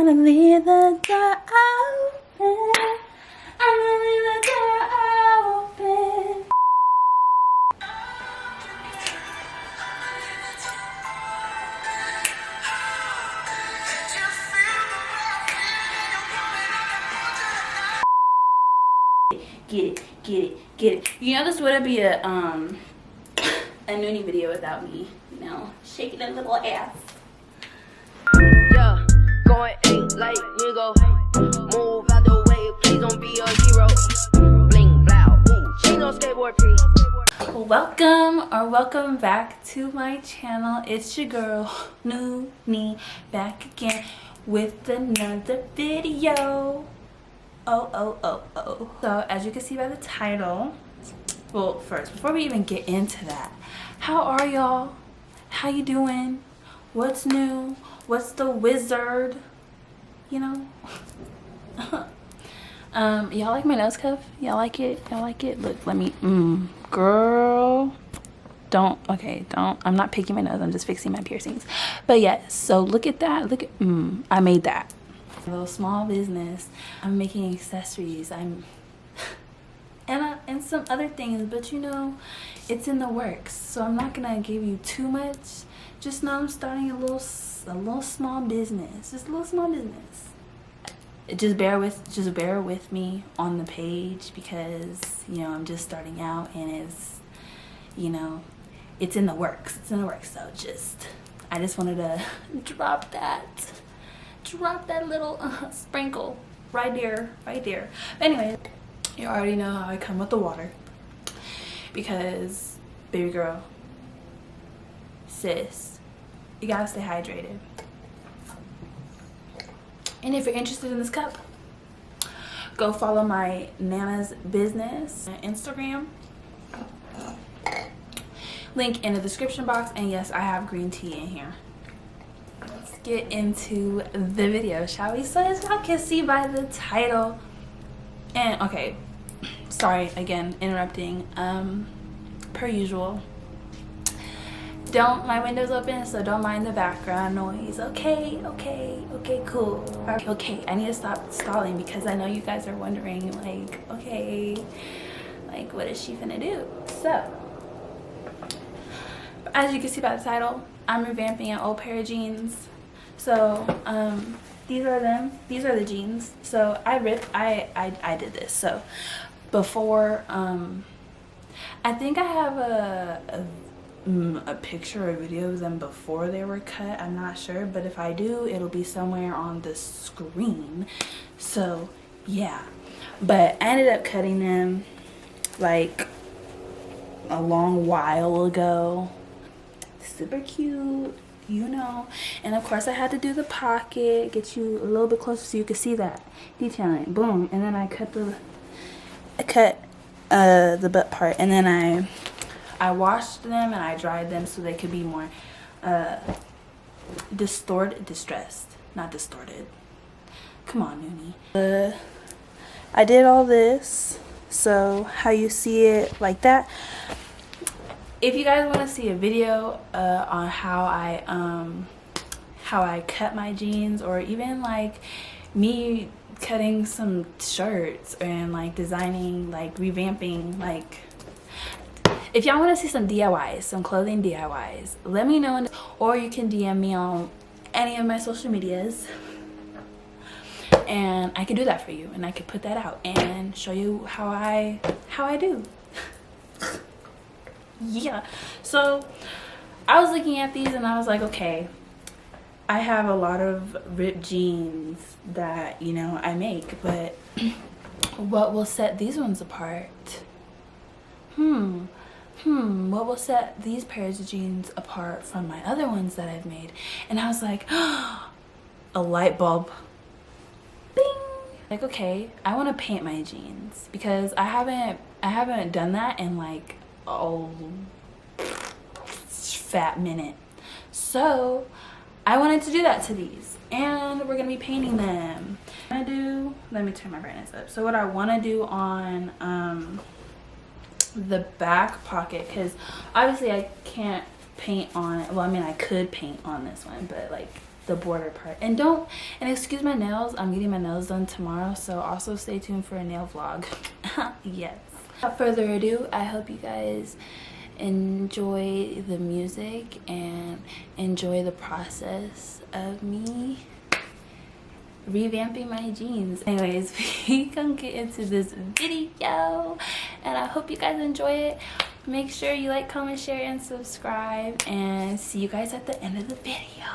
I'm gonna leave the door open. I'm gonna leave the door open. Get it, get it, get it. You know, this wouldn't be a Nunie video without me, you know, shaking that little ass. Yeah, going ain't like nigga. Move out the way, please don't be a hero. Bling blow, ooh, she no skateboard please. Welcome back to my channel. It's your girl Nunie back again with another video. So as you can see by the title, well, first, before we even get into that, how are y'all? How you doing? What's new? What's the wizard? You know? Y'all like my nose cuff? Y'all like it? Y'all like it? Look, let me, girl. I'm not picking my nose, I'm just fixing my piercings. But yeah, so look at that. Look at, I made that. A little small business. I'm making accessories. and some other things, but you know, it's in the works. So I'm not gonna give you too much. Just know I'm starting a little small business. Just a little small business. Just bear with me on the page because, you know, I'm just starting out and it's, you know, it's in the works. It's in the works. So I just wanted to drop that little sprinkle right there. But anyway, you already know how I come with the water because, baby girl, sis, you gotta stay hydrated. And if you're interested in this cup, go follow my Nana's business on Instagram. Link in the description box. And yes, I have green tea in here. Let's get into the video, shall we? So as y'all can see by the title, and okay, sorry again, interrupting, per usual. My window's open, so don't mind the background noise. Okay, cool. Okay, I need to stop stalling because I know you guys are wondering, like, okay, like, what is she finna do? So, as you can see by the title, I'm revamping an old pair of jeans. So, these are them. These are the jeans. So, I did this. So, before, I think I have a picture or video of them before they were cut. I'm not sure, but if I do, it'll be somewhere on the screen. So yeah, but I ended up cutting them like a long while ago. Super cute, you know. And of course I had to do the pocket, get you a little bit closer so you could see that detailing. Boom. And then I cut the butt part, and then I washed them and I dried them so they could be more distressed, not distorted. Come on, Nunie. I did all this, so how you see it like that. If you guys want to see a video on how I cut my jeans, or even like me cutting some shirts and like designing, like revamping, like, if y'all want to see some DIYs, some clothing DIYs, let me know, or you can DM me on any of my social medias and I can do that for you, and I could put that out and show you how I do. Yeah, so I was looking at these and I was like, okay, I have a lot of ripped jeans that, you know, I make, but what will set these ones apart? What will set these pairs of jeans apart from my other ones that I've made? And I was like, a light bulb. Bing! Like, okay, I want to paint my jeans because I haven't done that in like a fat minute. So I wanted to do that to these, and we're gonna be painting them. Let me turn my brightness up. So what I want to do on the back pocket, because obviously I can't paint on, well, I mean I could paint on this one, but like the border part. And excuse my nails, I'm getting my nails done tomorrow, so also stay tuned for a nail vlog. Yes. Without further ado, I hope you guys enjoy the music and enjoy the process of me revamping my jeans. Anyways, we gonna get into this video, and I hope you guys enjoy it. Make sure you like, comment, share, and subscribe, and see you guys at the end of the video.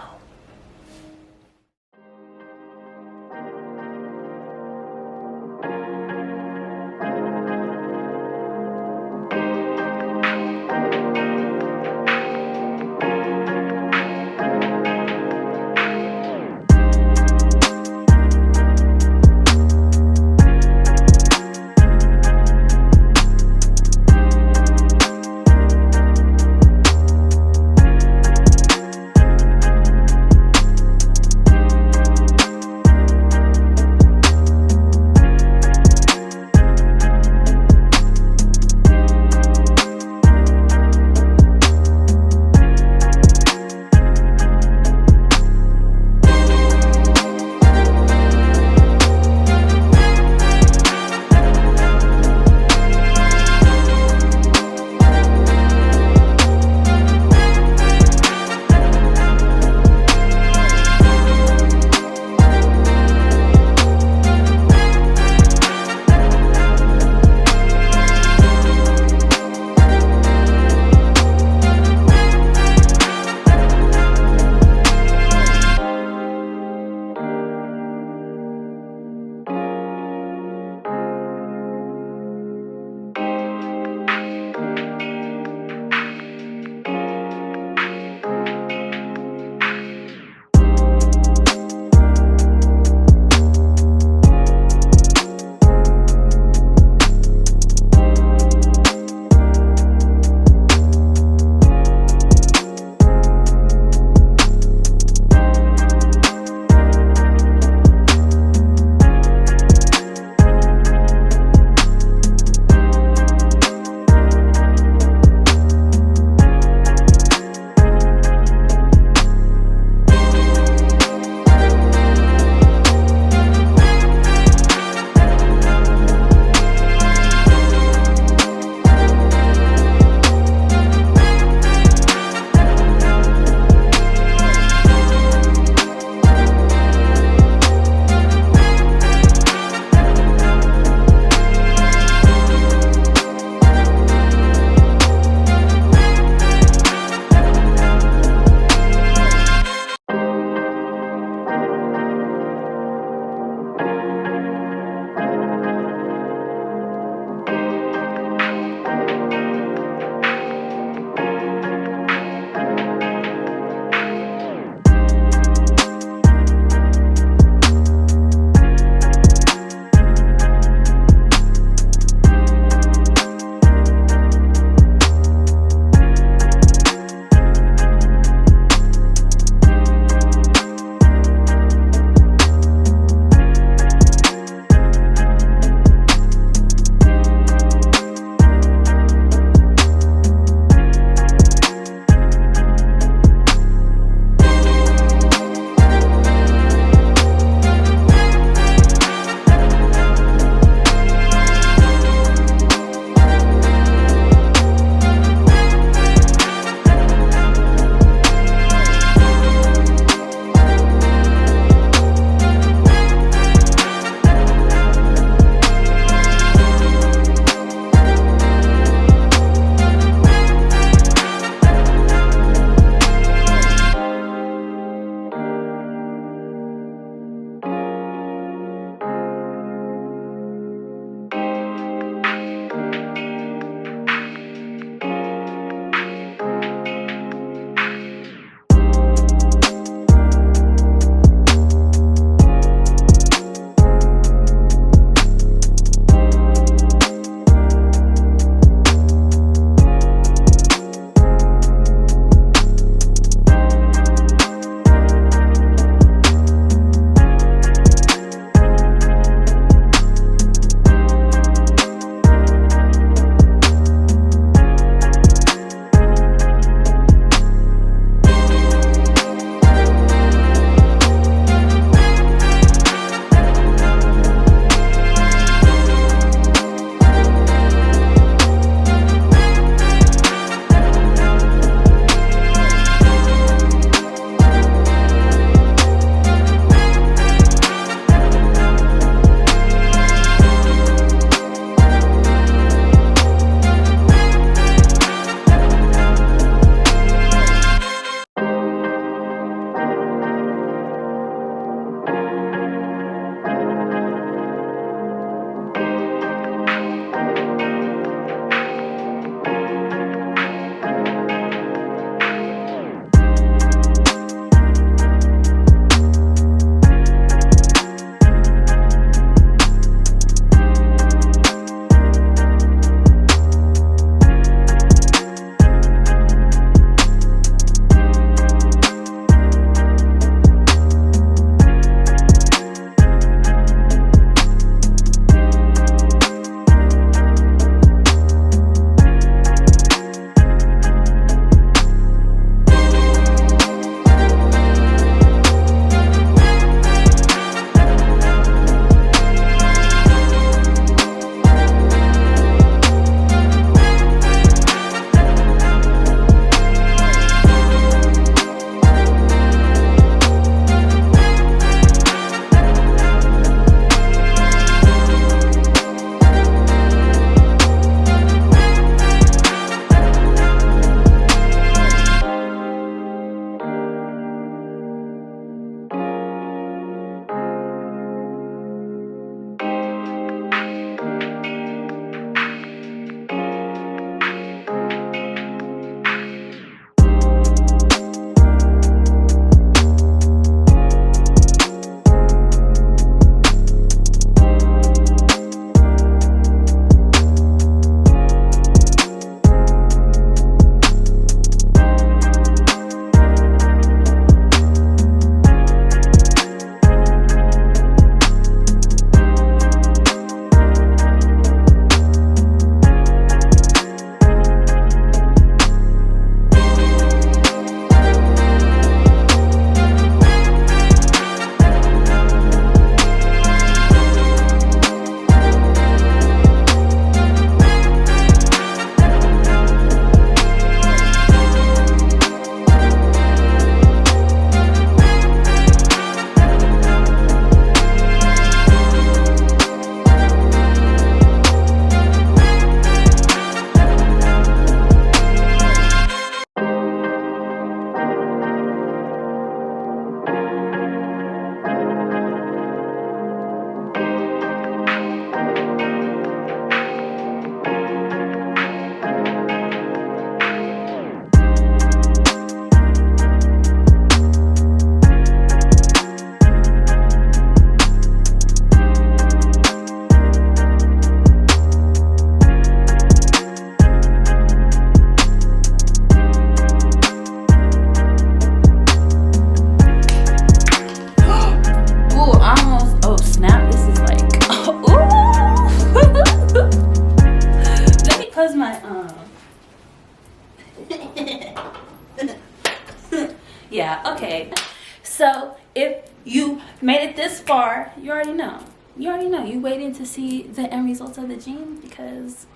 far, you already know. You already know. You waiting to see the end results of the jeans because,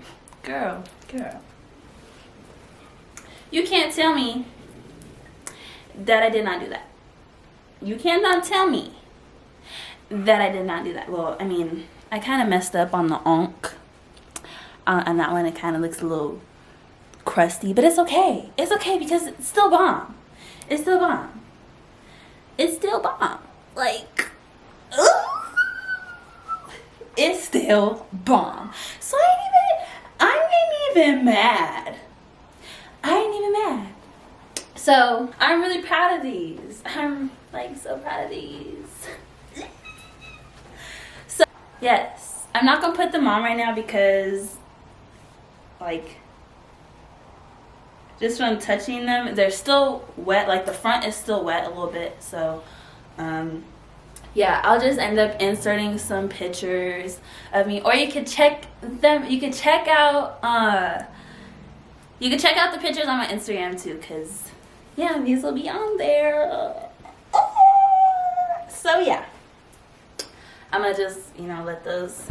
girl, you can't tell me that I did not do that. You cannot tell me that I did not do that. Well, I mean, I kind of messed up on the onk. On that one, it kind of looks a little crusty, but it's okay. It's okay because it's still bomb. It's still bomb. It's still bomb. Like, it's still bomb. So I ain't even mad. I ain't even mad. So I'm really proud of these. I'm like so proud of these. So yes, I'm not gonna put them on right now because like just from touching them, they're still wet. Like the front is still wet a little bit. So yeah, I'll just end up inserting some pictures of me, or you could check them. You could check out the pictures on my Instagram too, cause yeah, these will be on there. So yeah, I'm gonna just let those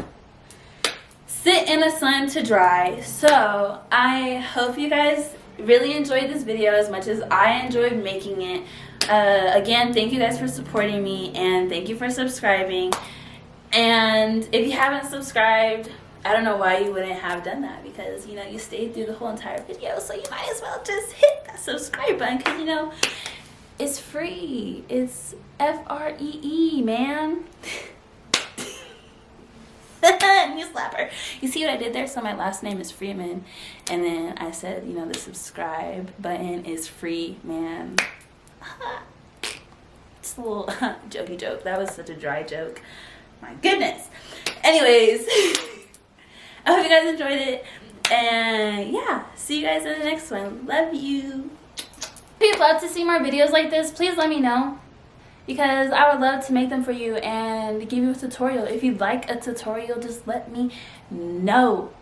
sit in the sun to dry. So I hope you guys really enjoyed this video as much as I enjoyed making it. Again, thank you guys for supporting me, and thank you for subscribing. And if you haven't subscribed, I don't know why you wouldn't have done that, because you stayed through the whole entire video, so you might as well just hit that subscribe button, because it's free. It's FREE, man. New slapper. You see what I did there? So my last name is Freeman, and then I said the subscribe button is free, man. It's a little jokey joke. That was such a dry joke. My goodness. Anyways, I hope you guys enjoyed it, and yeah, see you guys in the next one. Love you. If you'd love to see more videos like this, please let me know, because I would love to make them for you and give you a tutorial. If you'd like a tutorial, just let me know.